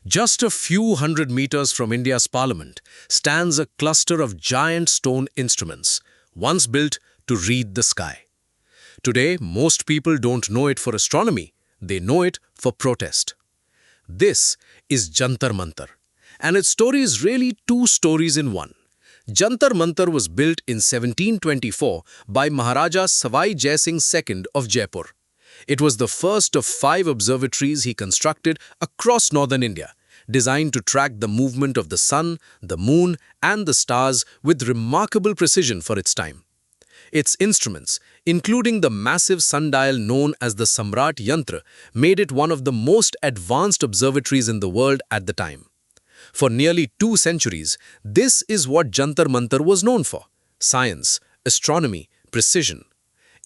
Just a few hundred meters from India's parliament stands a cluster of giant stone instruments, once built to read the sky. Today, most people don't know it for astronomy, they know it for protest. This is Jantar Mantar, and its story is really two stories in one. Jantar Mantar was built in 1724 by Maharaja Savai Jai Singh II of Jaipur. It was the first of 5 observatories he constructed across northern India, designed to track the movement of the sun, the moon, and the stars with remarkable precision for its time. Its instruments, including the massive sundial known as the Samrat Yantra, made it one of the most advanced observatories in the world at the time. For nearly 2 centuries, this is what Jantar Mantar was known for: science, astronomy, precision.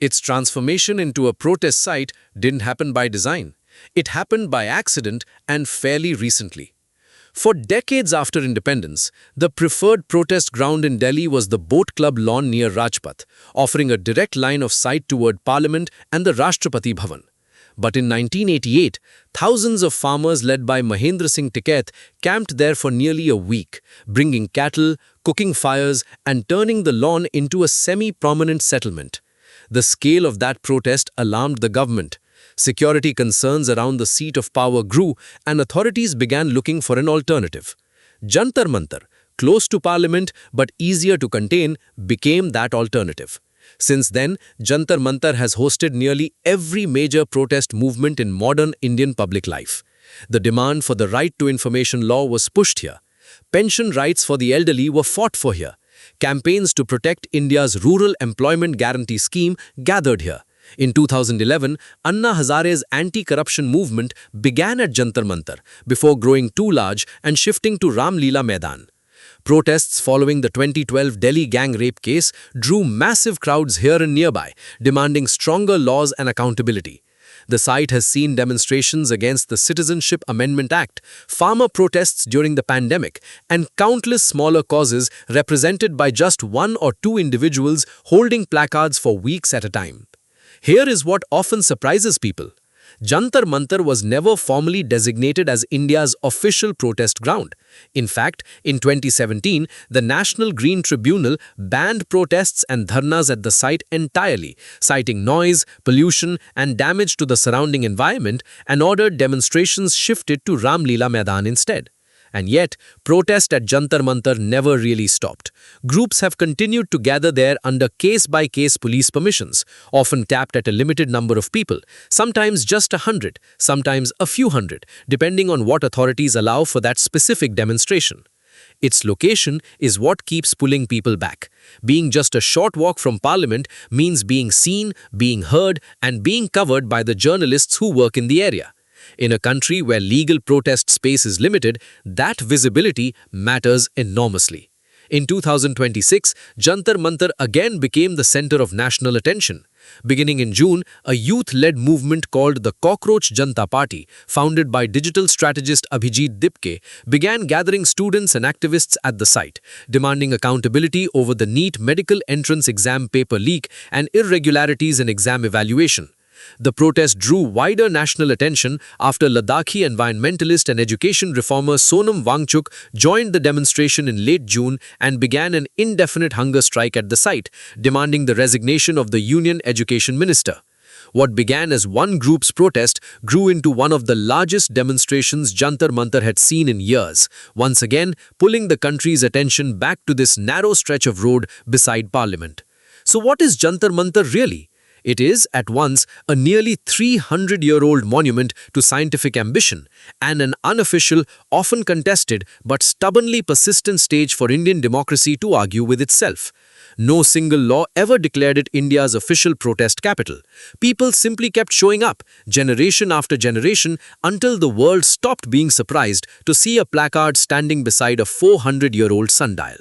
Its transformation into a protest site didn't happen by design. It happened by accident and fairly recently. For decades after independence, the preferred protest ground in Delhi was the Boat Club lawn near Rajpath, offering a direct line of sight toward Parliament and the Rashtrapati Bhavan. But in 1988, thousands of farmers led by Mahendra Singh Tikait camped there for nearly a week, bringing cattle, cooking fires, and turning the lawn into a semi-prominent settlement. The scale of that protest alarmed the government. Security concerns around the seat of power grew, and authorities began looking for an alternative. Jantar Mantar, close to Parliament but easier to contain, became that alternative. Since then, Jantar Mantar has hosted nearly every major protest movement in modern Indian public life. The demand for the right to information law was pushed here. Pension rights for the elderly were fought for here. Campaigns to protect India's rural employment guarantee scheme gathered here. In 2011, Anna Hazare's anti-corruption movement began at Jantar Mantar before growing too large and shifting to Ram Leela Maidan. Protests following the 2012 Delhi gang rape case drew massive crowds here and nearby, demanding stronger laws and accountability. The site has seen demonstrations against the Citizenship Amendment Act, farmer protests during the pandemic, and countless smaller causes represented by just 1 or 2 individuals holding placards for weeks at a time. Here is what often surprises people. Jantar Mantar was never formally designated as India's official protest ground. In fact, in 2017, the National Green Tribunal banned protests and dharnas at the site entirely, citing noise, pollution, and damage to the surrounding environment, and ordered demonstrations shifted to Ram Leela Maidan instead. And yet, protest at Jantar Mantar never really stopped. Groups have continued to gather there under case-by-case police permissions, often tapped at a limited number of people, sometimes just 100, sometimes a few hundred, depending on what authorities allow for that specific demonstration. Its location is what keeps pulling people back. Being just a short walk from Parliament means being seen, being heard, and being covered by the journalists who work in the area. In a country where legal protest space is limited, that visibility matters enormously. In 2026, Jantar Mantar again became the center of national attention. Beginning in June, a youth-led movement called the Cockroach Janata Party, founded by digital strategist Abhijit Dipke, began gathering students and activists at the site, demanding accountability over the NEET medical entrance exam paper leak and irregularities in exam evaluation. The protest drew wider national attention after Ladakhi environmentalist and education reformer Sonam Wangchuk joined the demonstration in late June and began an indefinite hunger strike at the site, demanding the resignation of the Union Education Minister. What began as one group's protest grew into one of the largest demonstrations Jantar Mantar had seen in years, once again pulling the country's attention back to this narrow stretch of road beside Parliament. So what is Jantar Mantar really? It is, at once, a nearly 300-year-old monument to scientific ambition and an unofficial, often contested, but stubbornly persistent stage for Indian democracy to argue with itself. No single law ever declared it India's official protest capital. People simply kept showing up, generation after generation, until the world stopped being surprised to see a placard standing beside a 400-year-old sundial.